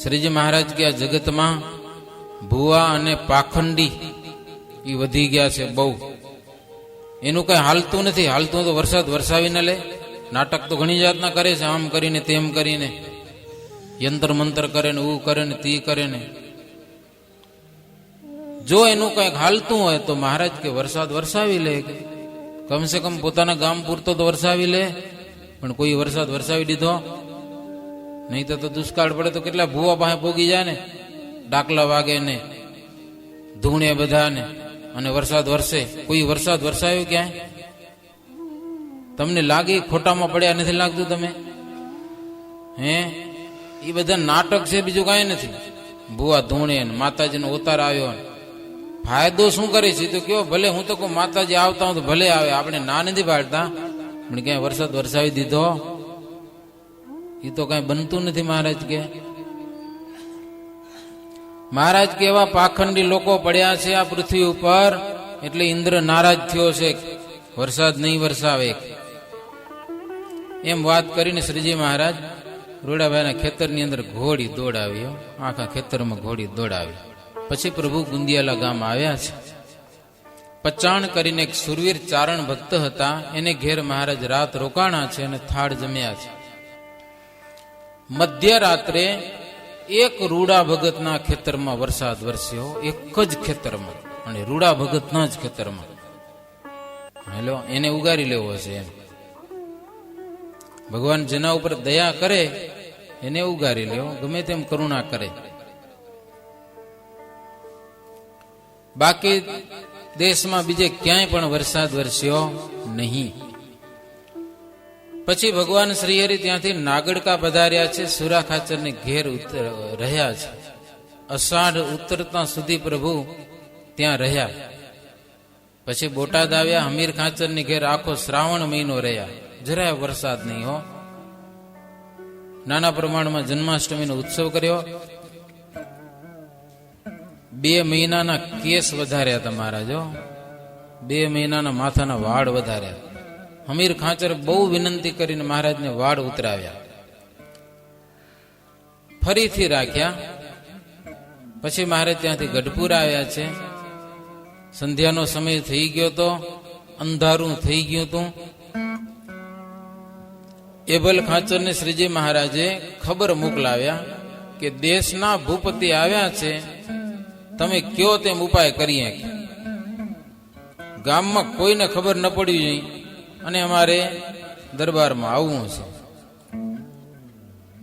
શ્રીજી મહારાજ કે આ જગતમાં ભુવા અને પાખંડી એ વધી ગયા છે બહુ. એનું કઈ હાલતું નથી. હાલતું તો વરસાદ વરસાવીને લે. નાટક તો ઘણી જાતના કરે છે, આમ કરીને તેમ કરીને, યંત્ર મંત્ર કરે ને, ઉ કરે ને, તી કરે ને. જો એનું કઈક હાલતું હોય તો મહારાજ કે વરસાદ વરસાવી લે. કમસે કમ પોતાના ગામ પૂરતો તો વરસાવી લે. પણ કોઈ વરસાદ વરસાવી દીધો નહીં તો દુષ્કાળ પડે તો કેટલા ભૂવા પાસે પોગી જાય ને, ડાકલા વાગે ને, ધૂણે બધા ને, અને વરસાદ વરસે. કોઈ વરસાદ વરસાવ્યો ક્યાંય? તમને લાગે ખોટામાં પડ્યા નથી લાગતું? તમે એ બધા નાટક છે, બીજું કઈ નથી. ભૂવા ધૂણે ને માતાજીનો અવતાર આવ્યો ને ફાયદો શું કરે છે તો કયો? ભલે હું તો કહું માતાજી આવતા હું તો ભલે આવે, આપણે ના નથી પાડતા, પણ ક્યાંય વરસાદ વરસાવી દીધો એ તો કઈ બનતું નથી. મહારાજ કે એવા પાખંડી લોકો પડ્યા છે આ પૃથ્વી ઉપર, એટલે ઇન્દ્ર નારાજ થયો છે, વરસાદ નહીં વરસાવે. એમ વાત કરીને શ્રીજી મહારાજ રૂડાભાઈના ખેતરની અંદર ઘોડી દોડાવી, આખા ખેતરમાં ઘોડી દોડાવી. પછી પ્રભુ ગુંદિયાલા ગામ આવ્યા છે. પચાણ કરીને એક સુરવીર ચારણ ભક્ત હતા, એને ઘેર મહારાજ રાત રોકાણા છે અને થાળ જમ્યા છે. મધ્યરાત્રે એક રૂડા ભગતના ખેતરમાં વરસાદ વરસ્યો, એક જ ખેતરમાં, અને રૂડા ભગતના જ ખેતરમાં. હેલો, એને ઉગારી લેવો છે એમ. ભગવાન જેના ઉપર દયા કરે એને ઉગારી લેવો, ગમે તેમ કરુણા કરે. બાકી દેશમાં બીજે ક્યાંય પણ વરસાદ વરસ્યો નહીં. પછી ભગવાન શ્રીહરિ ત્યાંથી નાગડકા પધાર્યા છે, સુરા ખાચરને ઘેર રહ્યા છે. અષાઢ ઉતરતા સુધી પ્રભુ ત્યાં રહ્યા. પછી બોટાદ આવ્યા, હમીર ખાચરની ઘેર આખો શ્રાવણ મહિનો રહ્યા. જરાય વરસાદ નહીં હો. નાના પ્રમાણમાં જન્માષ્ટમીનો ઉત્સવ કર્યો. 2 મહિનાના કેસ વધાર્યા હતા મહારાજો, 2 મહિનાના માથાના વાળ વધાર્યા. હમીર ખાચર બહુ વિનંતી કરીને મહારાજને વાળ ઉતરાવ્યા, ફરીથી રાખ્યા. પછી મહારાજ ત્યાંથી ગઢપુર આવ્યા છે. સંધ્યાનો સમય થઈ ગયો તો, અંધારું થઈ ગયું હતું. એબલ ખાચરને શ્રીજી મહારાજે ખબર મોકલાવ્યા કે દેશના ભૂપતિ આવ્યા છે, તમે કયો તેમ ઉપાય કરીએ. ગામમાં કોઈને ખબર ન પડવી જોઈએ અને અમારે દરબારમાં આવવું છે.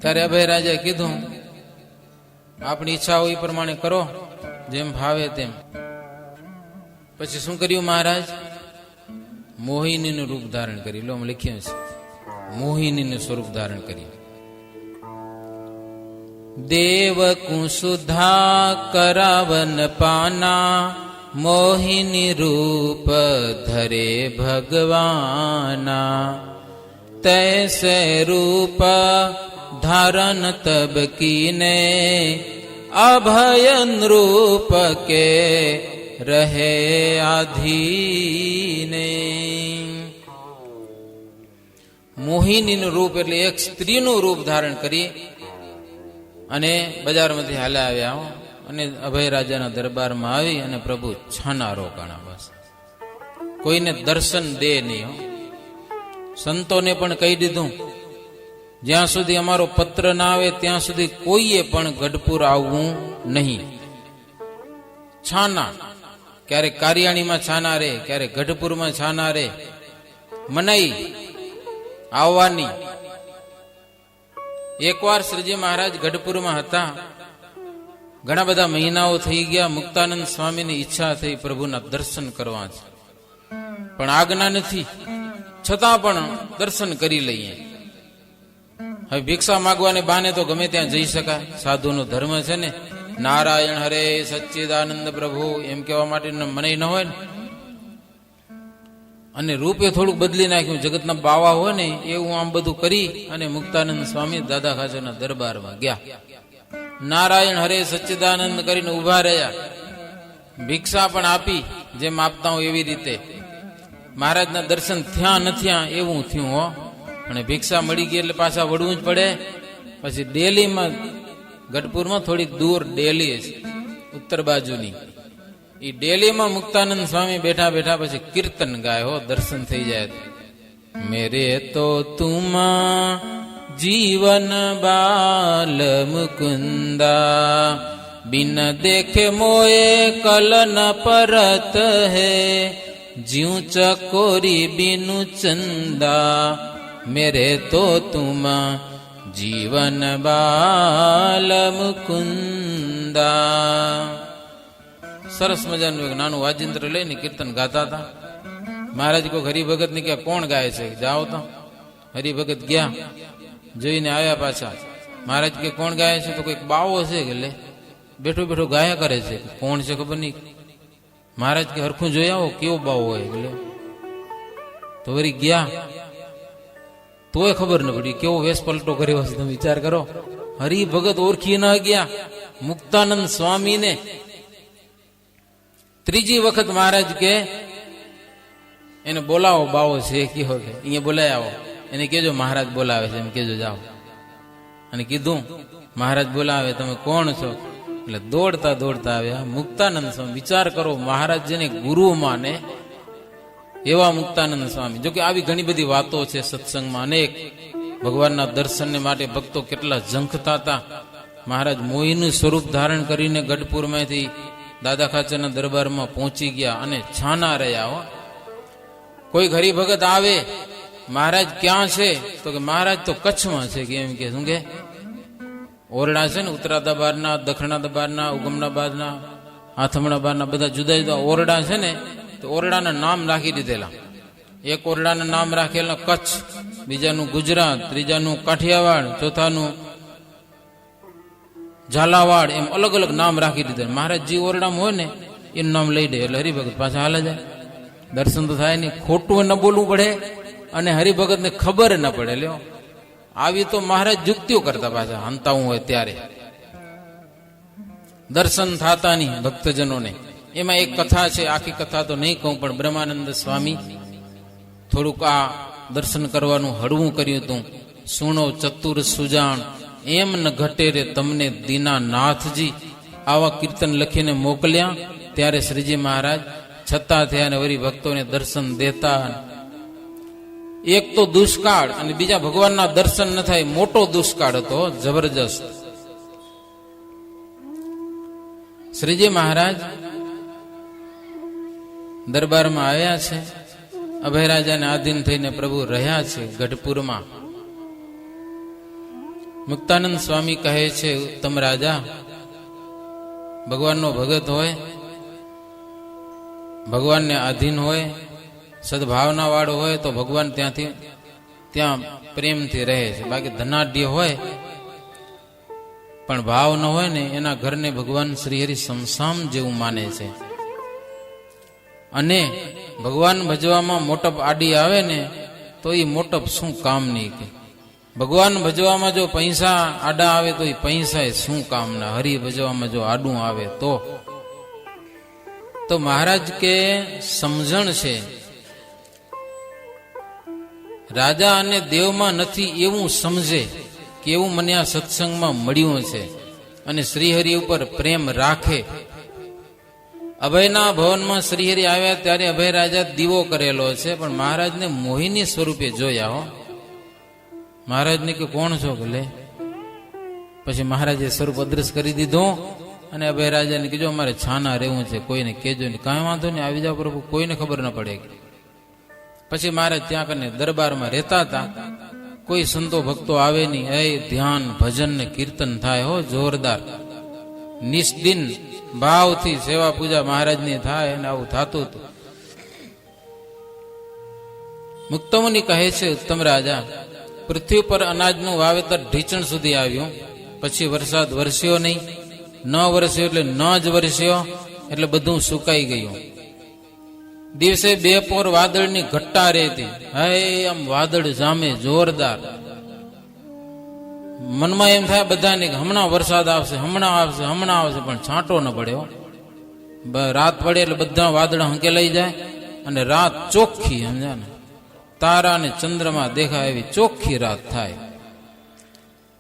ત્યારે અભય રાજાએ કીધું, આપણી ઈચ્છા હોય એ પ્રમાણે કરો, જેમ ભાવે તેમ. પછી શું કર્યું મહારાજ? મોહિનીનું રૂપ ધારણ કરી. લો લખ્યું છે, મોહિનીનું સ્વરૂપ ધારણ કરી. દેવ કુસુધા કરાવન પાના, મોહિની રૂપ ધરે ભગવાના. તૈસે રૂપ ધારણ તબ કીને, અભયન રૂપ કે રહે આધીને. મોહિનીનું રૂપ એટલે એક સ્ત્રીનું રૂપ ધારણ કરી અને બજારમાંથી હાલ્યા આવ્યા અને અભય રાજાના દરબારમાં આવી અને પ્રભુ છાના રોકાણા. બસ કોઈને દર્શન દે નહીં. સંતોને પણ કહી દીધું, જ્યાં સુધી અમારો પત્ર ના આવે ત્યાં સુધી કોઈએ પણ ગઢપુર આવવું નહીં. છાના, ક્યારેક કારિયાણીમાં છાના રે, ક્યારેક ગઢપુરમાં છાના રે. મનાઈ આવવાની. એકવાર શ્રીજી મહારાજ ગઢપુરમાં હતા, ઘણા બધા મહિનાઓ થઈ ગયા. મુક્તાનંદ સ્વામીની ઈચ્છા થઈ પ્રભુના દર્શન કરવા છે, પણ આજ્ઞા નથી, છતાં પણ દર્શન કરી લઈએ. હવે ભિક્ષા માગવાને બહાને તો ગમે ત્યાં જઈ શકાય, સાધુનો ધર્મ છે ને. નારાયણ હરે સચ્ચિદાનંદ પ્રભુ એમ કહેવા માટે મને ન હોય ને. અને રૂપે થોડુંક બદલી નાખ્યું, જગતના બાવા હોય ને એવું આમ બધું કરી અને મુક્તાનંદ સ્વામી દાદા ખાચરના દરબારમાં ગયા. નારાયણ હરે સચ્ચિદાનંદ કરીને ઉભા રહ્યા. ભિક્ષા પણ આપી, જેમ આપતા હોય એવી રીતે. મહારાજના દર્શન થયા ન થયા એવું થયું હો. અને ભિક્ષા મળી ગઈ એટલે પાછા વળવું જ પડે. પછી ડેલીમાં ગઢપુરમાં થોડીક દૂર ડેલી છે, ઉત્તર બાજુની. એ ડેલીમાં મુક્તાનંદ સ્વામી બેઠા બેઠા પછી કીર્તન ગાય હો, દર્શન થઈ જાય. મેરે તો તુમા જીવન બાલ મુકુંદા, બિન દેખે મોએ કલ ન પરત હે, જ્યું ચકોરી બિનુ ચંદા, મેરે તો તુમા જીવન બાલ મુકુંદા. સરસ મજાનું એક નાનું વાજિંત્ર લઈને કીર્તન ગાતા હતા. મહારાજ કોઈ હરિભગત ને ક્યાં કોણ ગાય છે, જાઓ તો. હરિભગત ગયા, જોઈને આવ્યા પાછા. મહારાજ કે કોણ ગાય છે? તો કોઈક બાવો છે કે લે બેઠો બેઠો ગાયા કરે છે, કોણ છે ખબર નહીં. મહારાજ કે હરખું જોઈ આવો કેવો બાવો હોય એટલે. તો વળી ગયા તોય ખબર ન પડી કેવો વેશ પલટો કર્યો હશે. તમે વિચાર કરો, હરિભગત ઓળખી ન ગયા મુક્તાનંદ સ્વામીને. ત્રીજી વખત મહારાજ કે એને બોલાવો, બાવો છે કયો કે અહીંયા બોલાય આવો, એને કેજો મહારાજ બોલાવે છે એમ કેજો, જાઓ. અને કીધું મહારાજ બોલાવે, તમે કોણ છો? એટલે દોડતા દોડતા આવ્યા મુક્તાનંદ સ્વામી. વિચાર કરો, મહારાજ જેને ગુરુ માને એવા મુક્તાનંદ સ્વામી. જોકે આવી ઘણી બધી વાતો છે સત્સંગમાં, અનેક ભગવાનના દર્શનને માટે ભક્તો કેટલા ઝંખતા હતા. મહારાજ મોહીનું સ્વરૂપ ધારણ કરીને ગઢપુરમાંથી દાદા ખાચરના દરબારમાં પહોંચી ગયા અને છાના રહ્યા હો. કોઈ હરિભગત આવે, મહારાજ ક્યાં છે? તો કે મહારાજ તો કચ્છમાં છે. કે એમ કે શું કે ઓરડા છે ને, ઉત્તરા દરબારના, દક્ષિણા દરબારના, ઉગમના બાદના, આથમણા બાદના બધા જુદા જુદા ઓરડા છે ને, તો ઓરડાના નામ રાખી દીધેલા. એક ઓરડાના નામ રાખેલા કચ્છ, બીજાનું ગુજરાત, ત્રીજાનું કાઠિયાવાડ, ચોથાનું ઝાલાવાડ, એમ અલગ અલગ નામ રાખી દીધેલા. મહારાજ જે ઓરડામાં હોય ને એનું નામ લઈ દે એટલે હરિભગત પાછા હાલે જાય. દર્શન તો થાય નહીં, ખોટું ન બોલવું પડે અને હરિભગતને ખબર ન પડે. લ્યો આવી તો મહારાજ યુક્તિઓ કરતા પાછા હંતાવું હોય ત્યારે. દર્શન થતા નહીં ભક્તજનોને. એમાં એક કથા છે, આખી કથા તો નહીં કહું, પણ બ્રહ્માનંદ સ્વામી થોડુંક આ દર્શન કરવાનું હળવું કર્યું હતું. સુણો ચતુર સુજાણ એમ ન ઘટે રે તમને દીનાનાથજી, આવા કીર્તન લખીને મોકલ્યા. ત્યારે શ્રીજી મહારાજ છતાં થયા અને વળી ભક્તોને દર્શન દેતા. એક તો દુષ્કાળ અને બીજા ભગવાનના દર્શન ન થાય, મોટો દુષ્કાળ હતો, જબરજસ્ત. શ્રીજી મહારાજ દરબારમાં આવ્યા છે, અભયરાજાને આધીન થઈને પ્રભુ રહ્યા છે ગઢપુરમાં. મુક્તાનંદ સ્વામી કહે છે, ઉત્તમ રાજા ભગવાનનો ભગત હોય, ભગવાનને આધીન હોય, સદભાવના વાળો હોય તો ભગવાન ત્યાં પ્રેમથી રહે છે. બાકી ધનાઢ્ય હોય પણ ભાવ ન હોય ને, એના ઘરને ભગવાન શ્રીહરિ સમસામ જેવું માને છે. અને ભગવાન ભજવામાં મોટપ આડી આવે ને તો એ મોટપ શું કામની. કે ભગવાન ભજવામાં જો પૈસા આડા આવે તો એ પૈસા શું કામના. હરિ ભજવામાં જો આડું આવે તો મહારાજ કે સમજણ છે, રાજા અને દેવમાં નથી એવું સમજે કે એવું મને આ સત્સંગમાં મળ્યું છે, અને શ્રીહરિ ઉપર પ્રેમ રાખે. અભયના ભવનમાં શ્રીહરિ આવ્યા ત્યારે અભય રાજા દીવો કરેલો છે, પણ મહારાજને મોહિની સ્વરૂપે જોયા હો. મહારાજને કે કોણ છો? ભલે પછી મહારાજે સ્વરૂપ અદ્રશ્ય કરી દીધો અને અભય રાજાને કીધું અમારે છાના રહેવું છે, કોઈને કહેજો નહીં. કાંઈ વાંધો નહીં, આવી જાઓ પ્રભુ, કોઈને ખબર ન પડે. પછી મહારાજ ત્યાં કરીને દરબારમાં રહેતા હતા. કોઈ સંતો ભક્તો આવે નહીં, એ ધ્યાન ભજન ને કીર્તન થાય હો જોરદાર. નિષ્દિન ભાવથી સેવા પૂજા મહારાજની થાય અને આવું થતું હતું. મુક્તમુનિ કહે છે, ઉત્તમ રાજા પૃથ્વી પર અનાજનું વાવેતર ઢીચણ સુધી આવ્યું, પછી વરસાદ વરસ્યો નહીં. ન વરસ્યો એટલે ન જ વરસ્યો, એટલે બધું સુકાઈ ગયું. દિવસે બે પોર વાદળની ઘટ્ટા રહેતી. હે આમ વાદળ જામે જોરદાર. મનમાં એમ થાય બધાને કે હમણાં વરસાદ આવશે, હમણાં આવશે, હમણાં આવશે, પણ છાંટો ન પડ્યો. રાત પડે એટલે બધા વાદળ હંકેલાઈ જાય અને રાત ચોખ્ખી, સમજ્યા ને, તારા અને ચંદ્રમા દેખાય એવી ચોખ્ખી રાત થાય.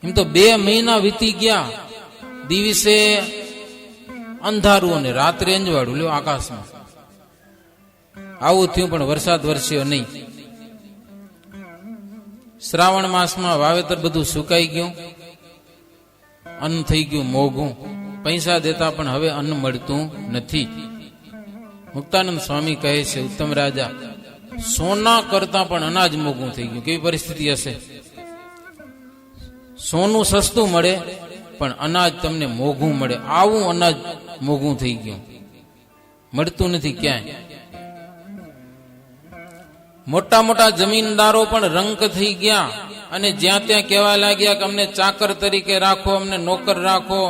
એમ તો 2 મહિના વીતી ગયા દિવસે અંધારું અને રાત્રે અંજવાળું લ્યો આકાશમાં. આવું થયું પણ વરસાદ વરસ્યો નહીં. શ્રાવણ માસમાં વાવેતર બધું સુકાઈ ગયું, અન્ન થઈ ગયું મોઘું, પૈસા દેતા પણ હવે અન્ન મળતું નથી. મુક્તાનંદ સ્વામી કહે છે, ઉત્તમ રાજા, સોના કરતા પણ અનાજ મોઘું થઈ ગયું. કેવી પરિસ્થિતિ હશે? સોનું સસ્તું મળે પણ અનાજ તમને મોઘું મળે. આવું અનાજ મોઘું થઈ ગયું, મળતું નથી ક્યાંય. મોટા મોટા જમીનદારો પણ રંક થઈ ગયા અને જ્યાં ત્યાં કહેવા લાગ્યા કે અમને ચાકર તરીકે રાખો, અમને નોકર રાખો,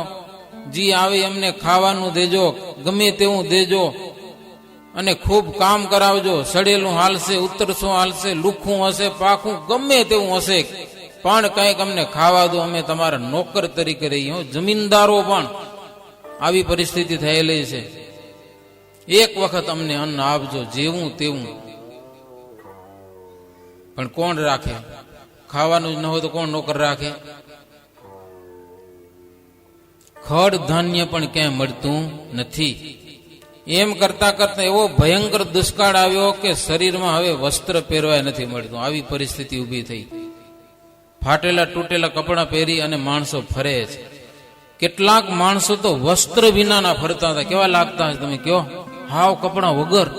જી આવે અમને ખાવાનું દેજો, ગમે તેવું દેજો અને ખૂબ કામ કરાવજો. સડેલું હાલશે, ઉતરશું હાલશે, લુખું હશે, પાખું ગમે તેવું હશે, પણ કંઈક અમને ખાવા દો, અમે તમારા નોકર તરીકે રહીએ. જમીનદારો પણ આવી પરિસ્થિતિ થયેલી છે. એક વખત અમને અન્ન આપજો, જેવું તેવું. પણ કોણ રાખે? ખાવાનું જ ન હોય તો કોણ નોકર રાખે? ખડ ધાન્ય પણ ક્યાંય મળતું નથી. એમ કરતા કરતા એવો ભયંકર દુષ્કાળ આવ્યો કે શરીરમાં હવે વસ્ત્ર પહેરવાય નથી મળતું. આવી પરિસ્થિતિ ઊભી થઈ. ફાટેલા તૂટેલા કપડાં પહેરી અને માણસો ફરે છે. કેટલાક માણસો તો વસ્ત્ર વિનાના ફરતા હતા. કેવા લાગતા હશે તમે કયો? હાવ કપડાં વગર.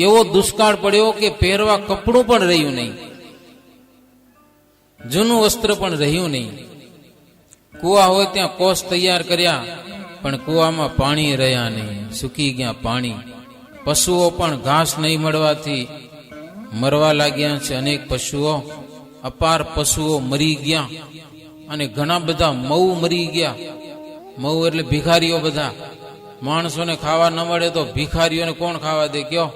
એવો દુષ્કાળ પડ્યો કે પહેરવા કપડું પણ રહ્યું નહીં, જૂનું વસ્ત્ર પણ રહ્યું નહીં. કુવા હોય ત્યાં કોષ તૈયાર કર્યા પણ કુવામાં પાણી રહ્યા નહીં, સૂકી ગયા પાણી. પશુઓ પણ ઘાસ નહીં મળવાથી મરવા લાગ્યા છે. અનેક પશુઓ, અપાર પશુઓ મરી ગયા અને ઘણા બધા મઉ મરી ગયા. મઉ એટલે ભિખારીઓ બધા. માણસોને ખાવા ન મળે તો ભિખારીઓને કોણ ખાવા દે કયો?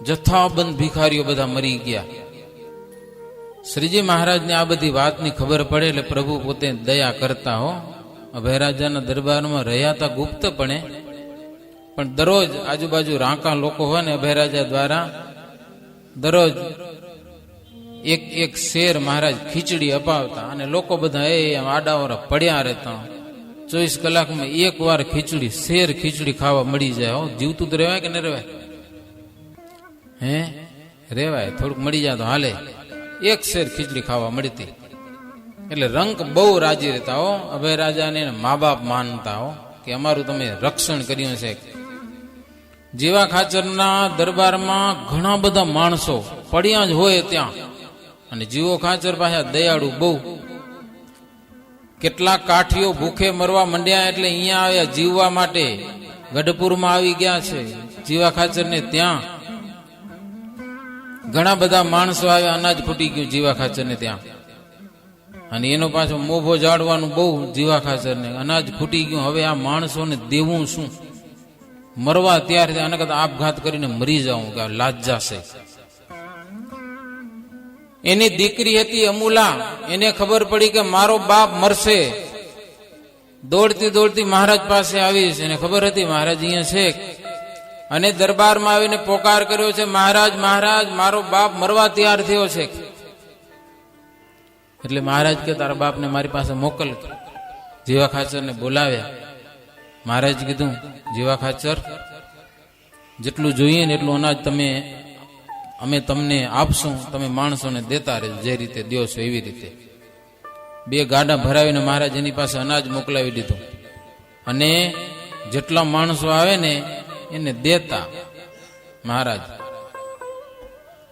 જથ્થાબંધ ભિખારીઓ બધા મરી ગયા. શ્રીજી મહારાજને આ બધી વાતની ખબર પડે એટલે પ્રભુ પોતે દયા કરતા હો. અભયરાજાના દરબારમાં રહ્યા હતા ગુપ્તપણે, પણ દરરોજ આજુબાજુ રાંકા લોકો હોય ને અભયરાજા દ્વારા દરરોજ એક એક શેર મહારાજ ખીચડી અપાવતા અને લોકો બધા આડાવરા પડ્યા રહેતા. 24 કલાકમાં એક વાર ખીચડી, શેર ખીચડી ખાવા મળી જાય. જીવતું તો રહેવાય કે ન રહેવાય? હે, રેવાય. થોડુંક મળી જાય તો હાલે. એક શેર ખીચડી ખાવા મળતી એટલે રંક બહુ રાજી રહેતા હો. અભય રાજાને મા બાપ માનતા હો કે અમારું તમે રક્ષણ કર્યું છે. જીવા ખાચરના દરબારમાં ઘણા બધા માણસો પડ્યા જ હોય ત્યાં, અને જીવો ખાચર પાછા દયાળુ બહુ. કેટલાક કાઠીઓ ભૂખે મરવા માંડ્યા એટલે અહીંયા આવ્યા જીવવા માટે. ગઢપુરમાં આવી ગયા છે જીવા ખાચરને ત્યાં. ઘણા બધા માણસો આવ્યા, અનાજ ખૂટી ગયું જીવા ખાચરને ત્યાં. અને એનો પાછો મોભો જાળવાનું બહુ જીવા ખાચરને. અનાજ ખૂટી ગયું, હવે આ માણસોને દેવું શું? મરવા ત્યાર આના કરતા આપઘાત કરીને મરી જાઉં કે લાજ જશે. એની દીકરી હતી અમૂલા, એને ખબર પડી કે મારો બાપ મરશે. દોડતી દોડતી મહારાજ પાસે આવી છે. એને ખબર હતી મહારાજ અહીંયા છે, અને દરબારમાં આવીને પોકાર કર્યો છે, મહારાજ મહારાજ મારો બાપ મરવા તૈયાર થયો છે. એટલે મહારાજ કે તારા બાપને મારી પાસે મોકલ. જીવા ખાચરને બોલાવ્યા. મહારાજ કીધું, જીવા ખાચર, જેટલું જોઈએ ને એટલું અનાજ અમે તમને આપશું, તમે માણસોને દેતા રહેજો, જે રીતે દો છો એવી રીતે. 2 ગાડા ભરાવીને મહારાજ એની પાસે અનાજ મોકલાવી દીધું, અને જેટલા માણસો આવે ને એને દેતા મહારાજ.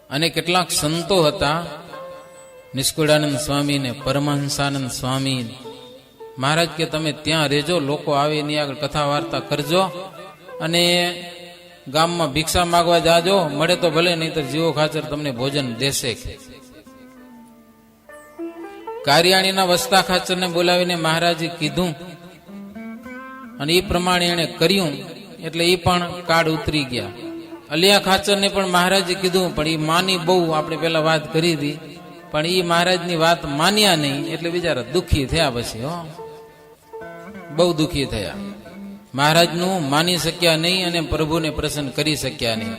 અને કેટલાક સંતો હતા, નિષ્કુળાનંદ સ્વામી ને પરમહંસાનંદ સ્વામી. મહારાજ કે તમે ત્યાં રહેજો, લોકો આવે એની આગળ કથા વાર્તા કરજો, અને ગામમાં ભિક્ષા માગવા જાજો, મળે તો ભલે, નહીં તો જીવો ખાચર તમને ભોજન દેશે. કારિયાણીના વસ્તા ખાચરને બોલાવીને મહારાજે કીધું, અને એ પ્રમાણે એને કર્યું. એટલે એ પણ કાળ ઉતરી ગયા. અલિયા ખાચરને પણ મહારાજે કીધું, પણ એ માની બહુ. આપણે પેલા વાત કરી હતી, પણ એ મહારાજની વાત માન્યા નહીં, એટલે બિચારા દુઃખી થયા. પછી બહુ દુઃખી થયા. મહારાજનું માની શક્યા નહીં અને પ્રભુને પ્રસન્ન કરી શક્યા નહીં.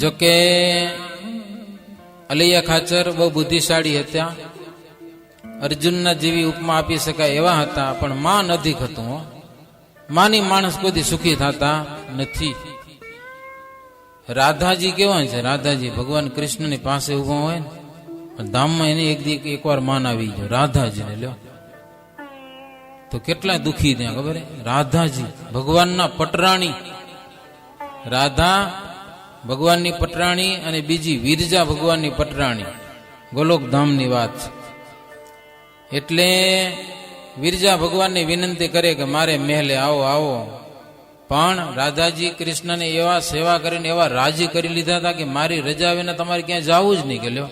જોકે અલૈયા ખાચર બહુ બુદ્ધિશાળી હતા, અર્જુનના જેવી ઉપમા આપી શકાય એવા હતા, પણ માન અધિક હતું. માની માણસ કોઈ સુખી થતા નથી. રાધાજી કેવા છે? રાધાજી ભગવાન કૃષ્ણની પાસે ઉભા હોય ને પણ ધામમાં એની એકવાર માન આવી ગયો રાધાજીને, લ્યો તો કેટલા દુખી ત્યાં ખબર હે? રાધાજી ભગવાનના પટરાણી, રાધા ભગવાનની પટરાણી અને બીજી વિરજા ભગવાનની પટરાણી, ગોલોક ધામની વાત છે. એટલે વિરજા ભગવાનને વિનંતી કરે કે મારે મહેલે આવો આવો, પણ રાધાજી કૃષ્ણને એવા સેવા કરીને એવા રાજી કરી લીધા હતા કે મારી રજા વિના તમારે ક્યાંય જવું જ નહીં. કે લ્યો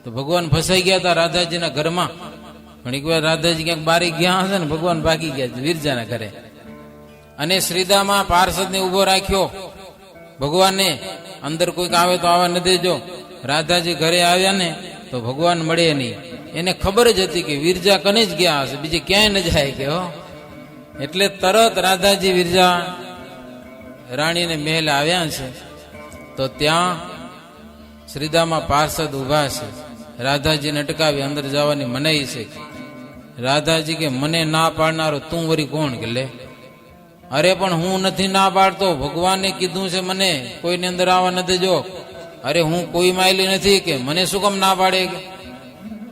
તો ભગવાન ફસાઈ ગયા હતા રાધાજીના ઘરમાં. પણ એક વાર રાધાજી ક્યાંક બારી ગયા હશે ને ભગવાન ભાગી ગયા વિરજાના ઘરે. અને શ્રીદામાં પાર્ષદને ઉભો રાખ્યો ભગવાને, અંદર કોઈક આવે તો આવા ન દેજો. રાધાજી ઘરે આવ્યા ને તો ભગવાન મળે નહીં. એને ખબર જ હતી કે વિરજા કને જ ગયા હશે, બીજે ક્યાંય ન જાય કે હો. એટલે તરત રાધાજી વિરજા રાણીને મહેલ આવ્યા છે. તો ત્યાં શ્રીદામાં પાર્ષદ ઉભા છે. રાધાજીને અટકાવી અંદર જવાની મનાઈ છે. રાધાજી કે મને ના પાડનારો તું વરી કોણ? કે લે, અરે પણ હું નથી ના પાડતો, ભગવાને કીધું છે મને કોઈને અંદર આવવા ન દેજો. અરે હું કોઈ માયલી નથી, કે મને શું કામ ના પાડે? કે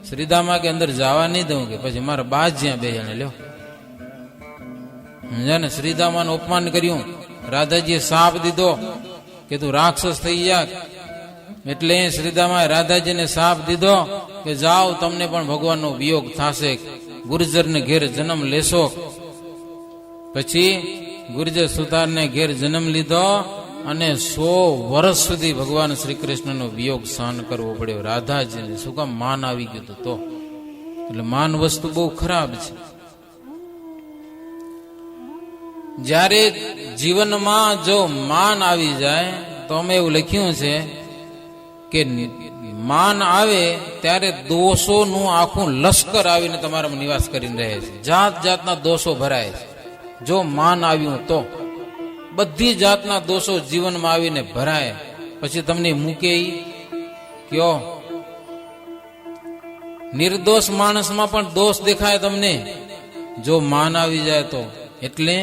શ્રીદામાં કે અંદર જવા નહીં દઉં, કે પછી મારા બાજ જ્યાં બે જણે લ્યો. ને શ્રીદામાનું અપમાન કર્યું. રાધાજીએ સાપ દીધો કે તું રાક્ષસ થઈ જા. એટલે શ્રીદામાએ રાધાજીને સાપ દીધો કે જાઓ તમને પણ ભગવાનનો વિયોગ થશે, ગુર્જરને ઘેર જન્મ લેશો. પછી ગુર્જર સુતારને ઘેર જન્મ લીધો અને 100 વર્ષ સુધી ભગવાન શ્રી કૃષ્ણનો વિયોગ સહન કરવો પડ્યો રાધાજીને. શું કામ? માન આવી ગયું હતું તો. એટલે માન વસ્તુ બહુ ખરાબ છે. જ્યારે જીવનમાં જો માન આવી જાય તો અમે એવું લખ્યું છે કે માન આવે ત્યારે દોષોનું આખું લશ્કર આવીને તમારામાં નિવાસ કરીને રહે છે. જાત જાતના દોષો ભરાય છે. જો માન આવ્યું તો બધી જાતના દોષો જીવનમાં આવીને ભરાય. પછી તમને મૂકે કયો? નિર્દોષ માણસમાં પણ દોષ દેખાય તમને જો માન આવી જાય તો. એટલે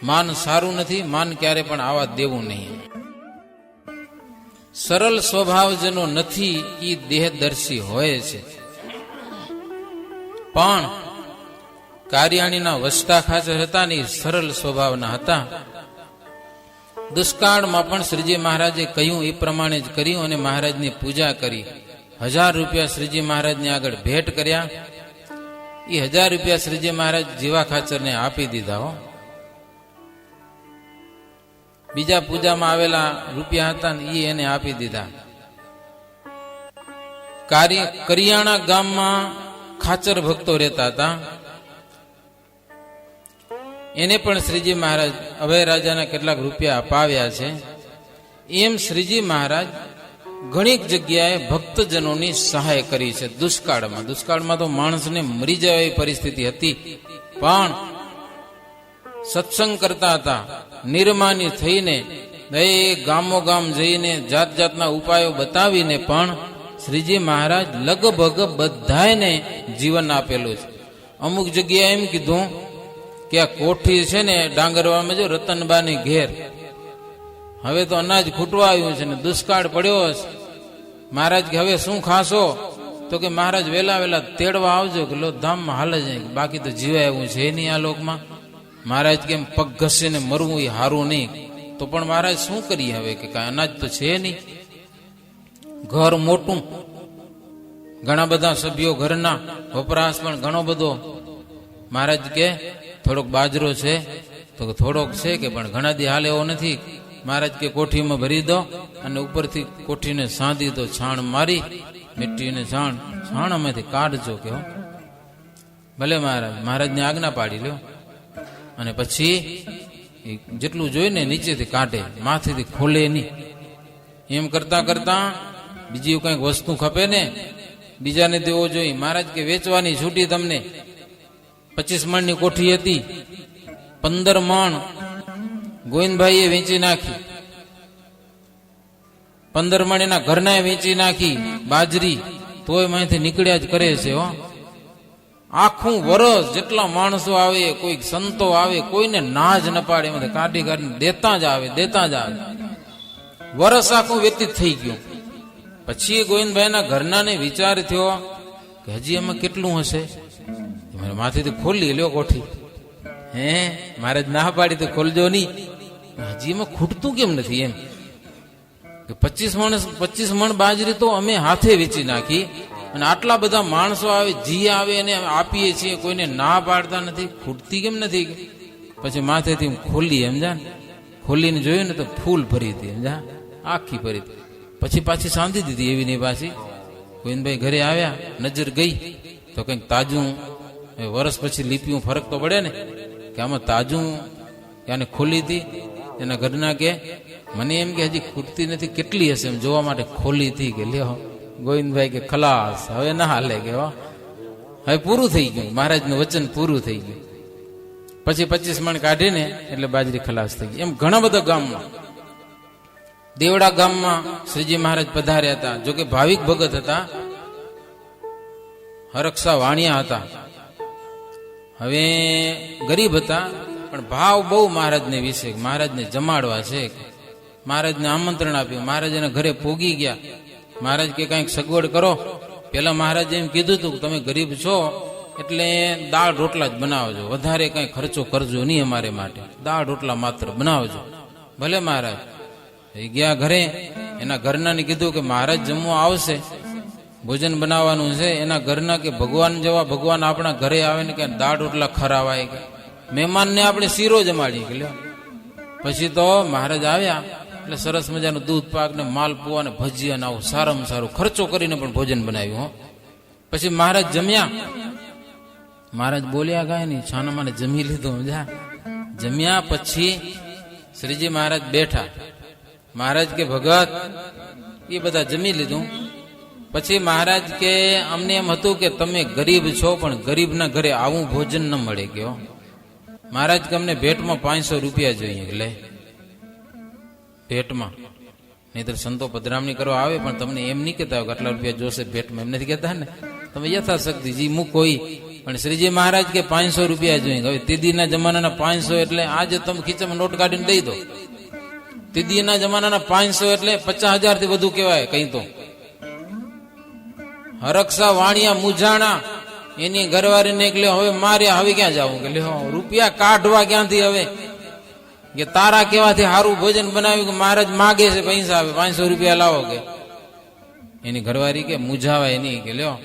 માન સારું નથી. માન ક્યારે પણ આવા દેવું નહીં. સરળ સ્વભાવ જેનો નથી એ દેહદર્શી હોય છે. પણ કાર્યાણીના વસતા ખાચર હતા ને સરળ સ્વભાવના હતા. દુષ્કાળમાં પણ શ્રીજી મહારાજે કહ્યું એ પ્રમાણે જ કર્યું અને મહારાજની પૂજા કરી. 1000 રૂપિયા શ્રીજી મહારાજને આગળ ભેટ કર્યા. એ 1000 રૂપિયા શ્રીજી મહારાજ જીવા ખાચરને આપી દીધા. હો, બીજા પૂજામાં આવેલા રૂપિયા હતા ને એ એને આપી દીધા. કરિયાણા ગામમાં ખાચર ભક્તો રહેતા હતા. એને પણ શ્રીજી મહારાજ અભય રાજાના કેટલાક રૂપિયા અપાવ્યા છે. એમ શ્રીજી મહારાજ ઘણી જગ્યાએ ભક્તજનોની સહાય કરી છે. દુષ્કાળમાં તો માણસને મરી જાય એવી પરિસ્થિતિ હતી, પણ સત્સંગ કરતા હતા. નિર્માની થઈને ગામો ગામ જઈને જાત જાતના ઉપાયો બતાવીને પણ શ્રીજી મહારાજ લગભગ બધાને જીવન આપેલું છે. અમુક જગ્યાએ એમ કીધું કે આ કોઠી છે ને ડાંગરવામાં જો રતનબાની ઘેર હવે તો અનાજ ખૂટવા આવ્યું છે ને દુષ્કાળ પડ્યો છે. મહારાજ કે હવે શું ખાશો? તો કે મહારાજ વેલા તેડવા આવજો કે લો ધામમાં હાલ જાય, બાકી તો જીવાય એવું છે નહીં આ લોકમાં. મહારાજ કેમ પગ ઘસીને મરવું એ હારું નહીં. તો પણ મહારાજ શું કરીએ હવે કે કાંઈ અનાજ તો છે નહીં. ઘર મોટું, ઘણા બધા સભ્યો, ઘરના વપરાશ પણ ઘણો બધો. મહારાજ કે થોડોક બાજરો છે તો થોડોક છે કે પણ ઘણા દી હાલ એવો નથી. મહારાજ કે કોઠીમાં ભરી દો અને ઉપરથી કોઠીને સાંધી દો, છાણ મારી મીઠીને છાણમાંથી કાઢજો કે હો. ભલે મહારાજની આજ્ઞા પાડી લ્યો. અને પછી જેટલું જોઈને નીચેથી કાઢે, માથેથી ખોલે નહીં. એમ કરતા કરતા બીજી કંઈક વસ્તુ ખપે ને બીજાને દેવો જોઈએ. મહારાજ કે વેચવાની છૂટી તમને. 25 મણની કોઠી હતી, 15 મણ ગોવિંદભાઈએ વેચી નાખી. 15 મણ એના ઘરના વેચી નાખી બાજરી. તો તોય માંથી નીકળ્યા જ કરે છે. હો, આખું વરસ જેટલા માણસો આવે, કોઈ સંતો આવે, કોઈને ના જ ન પાડે, એમાંથી કાઢી કાઢીને દેતા જ આવે. વરસ આખું વ્યતીત થઈ ગયું. પછી ગોવિંદભાઈના ઘરનાને વિચાર થયો કે હજી એમાં કેટલું હશે. માથેથી ખોલી લ્યો કોઠી. મારે જ ના પાડી તો ખોલજો નહીં. હજી એમાં ખૂટતું કેમ નથી? એમ કે 25 મણ બાજરી તો અમે હાથે વેચી નાખી, અને આટલા બધા માણસો આવે, જી આવે એને આપીએ છીએ, કોઈને ના પાડતા નથી, ખૂટતી કેમ નથી? પછી માથેથી ખોલી, સમજા ને, ખોલીને જોયું ને તો ફૂલ ભરી હતી, સમજા, આખી ભરી હતી. પછી પાછી સાંધી દીધી એવી નહીં. પાછી ગોવિંદભાઈ ઘરે આવ્યા, નજર ગઈ તો કંઈક તાજું, વરસ પછી લીપ્યું, ફરક તો પડે ને, કે આમાં તાજું આને ખોલી હતી. એના ઘરના કે મને એમ કે હજી ખૂટતી નથી, કેટલી હશે એમ જોવા માટે ખોલી હતી. કે લ્યો ગોવિંદભાઈ કે ખલાસ, હવે ના હાલે, કે હવે પૂરું થઈ ગયું, મહારાજનું વચન પૂરું થઈ ગયું. પછી 25 મણ કાઢીને એટલે બાજરી ખલાસ થઈ ગઈ. એમ ઘણા બધા ગામમાં, દેવડા ગામમાં શ્રીજી મહારાજ પધાર્યા હતા. જોકે ભાવિક ભગત હતા, હરક્ષા વાણિયા હતા. હવે ગરીબ હતા, પણ ભાવ બહુ મહારાજને વિશે, મહારાજને જમાડવા છે. મહારાજને આમંત્રણ આપ્યું, મહારાજ એના ઘરે પોગી ગયા. મહારાજ કે કંઈક સગવડ કરો. પેલા મહારાજે એમ કીધું હતું કે તમે ગરીબ છો એટલે દાળ રોટલા જ બનાવજો, વધારે કઈ ખર્ચો કરજો નહીં, અમારે માટે દાળ રોટલા માત્ર બનાવજો. ભલે મહારાજ. ગયા ઘરે, એના ઘરનાને કીધું કે મહારાજ જમવા આવશે, ભોજન બનાવવાનું છે. એના ઘરના કે ભગવાન જેવા ભગવાન આપણા ઘરે આવે ને કે દાળ રોટલા ખરાવાય, કે મહેમાનને આપણે શીરો જમાડી. કે લ્યો. પછી તો મહારાજ આવ્યા એટલે સરસ મજાનું દૂધ પાક ને માલપુઆ ને ભજીયા ને આવું સારામાં સારું ખર્ચો કરીને પણ ભોજન બનાવ્યું. પછી મહારાજ જમ્યા. મહારાજ બોલ્યા કાંઈ નહીં, છાના માને જમી લીધું. જમ્યા પછી શ્રીજી મહારાજ બેઠા. મહારાજ કે ભગત, એ બધા જમી લીધું. પછી મહારાજ કે અમને એમ હતું કે તમે ગરીબ છો, પણ ગરીબના ઘરે આવું ભોજન ન મળે. ગયો મહારાજ કે અમને ભેટમાં 500 રૂપિયા જોઈએ. એટલે ભેટમાં, નહીતર સંતો પધરામણી કરવા આવે પણ તમને એમ નહીં કહેતા કે આટલા રૂપિયા જોશે ભેટમાં, એમ નથી કહેતા ને. તમે યથાશક્તિ જી મૂકો. પણ શ્રીજી મહારાજ કે 500 રૂપિયા જોઈએ. હવે તેદીના જમાનાના 500 એટલે આજે તમે ખીચામાં નોટ કાઢીને દઈ દો. તેદીના જમાનાના 500 એટલે 50,000 થી વધુ કહેવાય. કઈ તો હરક્ષા વાણિયા મુજાણા, એની ઘરવાળીને એટલે હવે મારે હવે ક્યાં જવું? કે લ્યો રૂપિયા કાઢવા ક્યાંથી? હવે કે તારા કેવાથી સારું ભોજન બનાવ્યું કે મહારાજ માગે છે પૈસા, આવે 500 રૂપિયા લાવો. કે એની ઘરવાળી કે મુજાવાય નહીં. કે લ્યો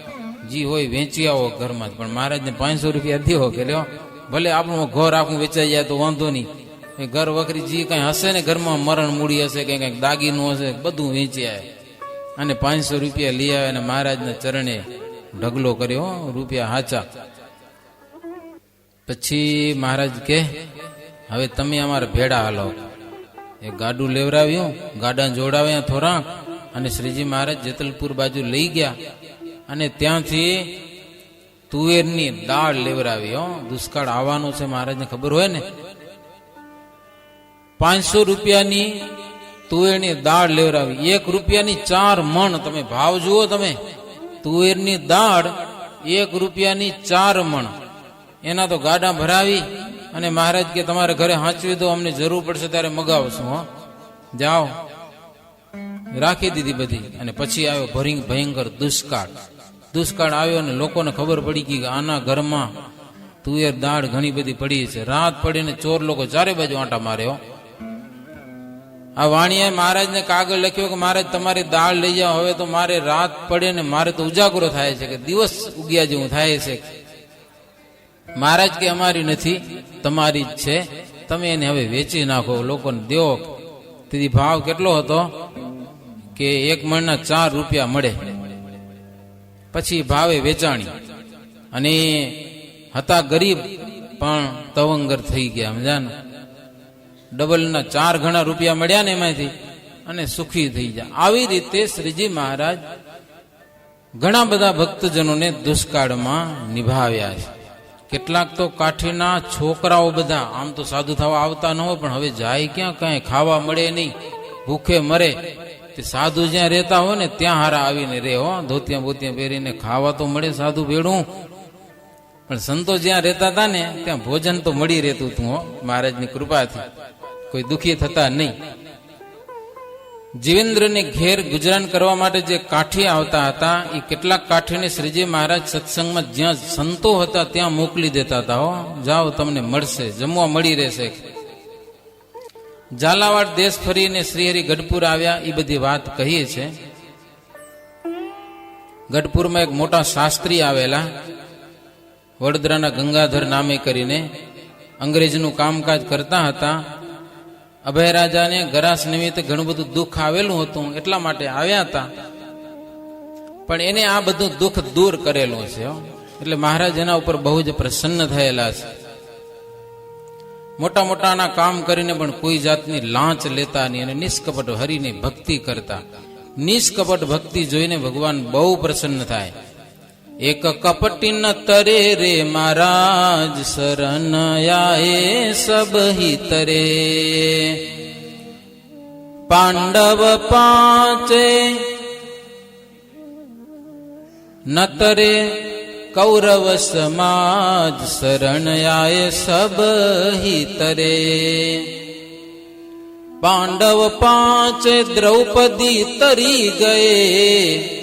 જી હોય વેચી આવો ઘરમાં, પણ મહારાજને 500 રૂપિયા દેવો. કે લ્યો ભલે આપણું ઘર આખું વેચાઈ જાય તો વાંધો નહીં, ઘર વખરી જે કઈ હશે ને ઘરમાં, મરણ મૂડી હશે, કઈ કઈક દાગીનું હશે, બધું વેચી આવે. અને 500 રૂપિયા લઈ આવે અને મહારાજના ચરણે ઢગલો કર્યો, રૂપિયા હાચા. પછી મહારાજ કે હવે તમે અમારા ભેડા હાલો. એ ગાડું લેવરાવ્યું, ગાડા જોડાવ્યા થોડાક, અને શ્રીજી મહારાજ જેતલપુર બાજુ લઈ ગયા. અને ત્યાંથી તુવેરની દાળ લેવરાવી. દુષ્કાળ આવવાનો છે, મહારાજને ખબર હોય ને. 500 રૂપિયાની તુવેરની દાળ લેવરાવી. 1 રૂપિયાની 4 મણ. તમે ભાવ જુઓ. તમે તુવેરની દાળ 1 રૂપિયાની 4 મણ. એના તો ગાડા ભરાવી. અને મહારાજ કે તમારે ઘરે હાંચવી દો, અમને જરૂર પડશે ત્યારે મગાવશું. જાઓ. રાખી દીધી બધી. અને પછી આવ્યો ભયંકર દુષ્કાળ. દુષ્કાળ આવ્યો અને લોકોને ખબર પડી ગઈ કે આના ઘરમાં તુવેર દાળ ઘણી બધી પડી છે. રાત પડીને ચોર લોકો ચારે બાજુ આંટા માર્યો. આ વાણિયાએ મહારાજને કાગળ લખ્યો કે મહારાજ તમારી દાળ લઈ જાઓ. હવે તો મારે રાત પડે ને મારે તો ઉજાગરો થાય છે, કે દિવસ ઉગ્યા જેવું થાય છે. મહારાજ કે અમારી નથી, તમારી જ છે, તમે એને હવે વેચી નાખો, લોકોને દો. તેથી ભાવ કેટલો હતો કે 1 મણના 4 રૂપિયા મળે. પછી ભાવે વેચાણી. અને હતા ગરીબ પણ તવંગર થઈ ગયા. સમજાને? ડબલના 4 ગણા રૂપિયા મળ્યા ને એમાંથી, અને સુખી થઈ જાય. આવી રીતે શ્રીજી મહારાજ ઘણા બધા ભક્તજનોને દુષ્કાળમાં નિભાવ્યા છે. કેટલાક તો કાઠીના છોકરાઓ બધા આમ તો સાધુ થવા આવતા ન હોય, પણ હવે જાય ક્યાં, કાંઈ ખાવા મળે નહીં, ભૂખે મરે. તે સાધુ જ્યાં રહેતા હોય ને ત્યાં હારા આવીને રે હો, ધોતિયા બોતિયા પહેરીને ખાવા તો મળે સાધુ ભેડું, પણ સંતો જ્યાં રહેતા હતા ને ત્યાં ભોજન તો મળી રહેતું હતું હો, મહારાજની કૃપાથી કોઈ દુઃખી થતા નહીં. જીવેન્દ્રને ઘેર ગુજરાન કરવા માટે જે કાઠી આવતા હતા એ કેટલાક કાઠીને શ્રીજી મહારાજ સત્સંગમાં જ્યાં સંતો હતા ત્યાં મોકલી દેતા હતા. હો, જાઓ તમને મળશે, જમવા મળી રહેશે. ઝાલાવાડ દેશ ફરીને શ્રીહરિ ગઢપુર આવ્યા એ બધી વાત કહીએ છે. ગઢપુરમાં એક મોટા શાસ્ત્રી આવેલા, વડોદરાના ગંગાધર નામે કરીને અંગ્રેજનું કામકાજ કરતા હતા. અભયરાજાને ગરાસ નિમિત્તે ઘણું બધું દુઃખ આવેલું હતું એટલા માટે આવ્યા હતા, પણ એને આ બધું દુઃખ દૂર કરેલું છે. એટલે મહારાજ એના ઉપર બહુ જ પ્રસન્ન થયેલા છે. મોટા મોટાના કામ કરીને પણ કોઈ જાતની લાંચ લેતા નહીં અને નિષ્કપટ હરિની ભક્તિ કરતા. નિષ્કપટ ભક્તિ જોઈને ભગવાન બહુ પ્રસન્ન થાય. એક કપટી ન તરે રે મહારાજ શરણ આયે સબ હી તરે, પાંડવ પાંચે ન તરે કૌરવ સમાજ શરણ આયે સબ હી તરે, પાંડવ પાંચે દ્રૌપદી તરી ગયે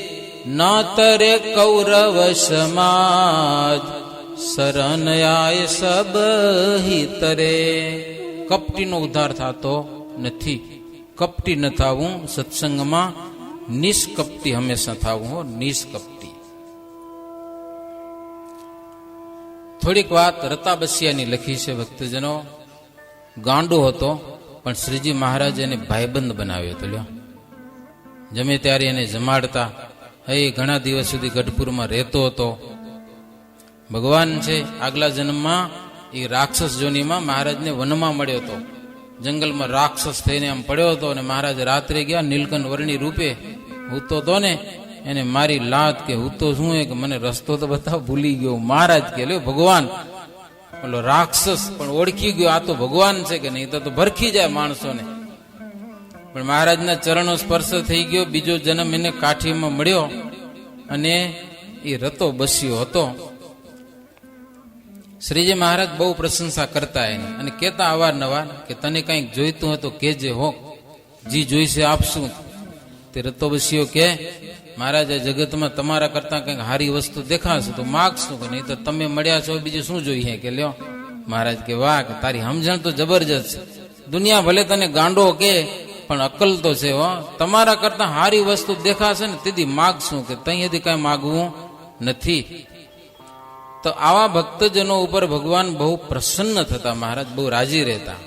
ન તરે કૌરવ સમાજ શરણ આયે સબ હી તરે. કપટીનો ઉદ્ધાર થતો નથી. કપટી ન થવું, સત્સંગમાં નિષ્કપટી હંમેશા થવું. હો, નિષ્કપટી. થોડીક વાત રતાબસિયાની લખી છે ભક્તજનો. ગાંડો હતો પણ શ્રીજી મહારાજ એને ભાઈબંધ બનાવ્યો હતો. લ્યો, જમે ત્યારે એને જમાડતા. એ ઘણા દિવસ સુધી ગઢપુરમાં રહેતો હતો. ભગવાન છે આગલા જન્મમાં એ રાક્ષસ જોનીમાં મહારાજને વનમાં મળ્યો હતો. જંગલમાં રાક્ષસ થઈને આમ પડ્યો હતો અને મહારાજ રાત્રે ગયા, નીલકંઠ વર્ણી રૂપે હૂતો હતો ને, એને મારી લાત કે હૂતો શું કે મને રસ્તો તો બતાવ, ભૂલી ગયો. મહારાજ કે લ્યો ભગવાન, બોલો રાક્ષસ પણ ઓળખી ગયો આ તો ભગવાન છે કે નહીં, તો ભરખી જાય માણસોને. પણ મહારાજના ચરણો સ્પર્શ થઈ ગયો. બીજો જન્મ એને કાઠીમાં મળ્યો અને એ રતો બસ્યો હતો. શ્રીજી મહારાજ બહુ પ્રશંસા કરતા એની અને કહેતા અવારનવાર કે તને કંઈક જોઈતું હોય તો કહેજે, હો જી જોઈશે આપશું. તે રતો બસ્યો કે મહારાજ આ જગતમાં તમારા કરતા કંઈક સારી વસ્તુ દેખાશે તો માગશું, કે નહીં તો તમે મળ્યા છો બીજું શું જોઈએ. કે લ્યો મહારાજ કે વાહ, કે તારી સમજણ તો જબરજસ્ત છે. દુનિયા ભલે તને ગાંડો કે પણ અકલ તો છે. હો, તમારા કરતા સારી વસ્તુ દેખાશે ને તેથી માગશું, કે ત્યાંથી કઈ માગવું નથી. તો આવા ભક્તજનો ઉપર ભગવાન બહુ પ્રસન્ન થતા, મહારાજ બહુ રાજી રહેતા.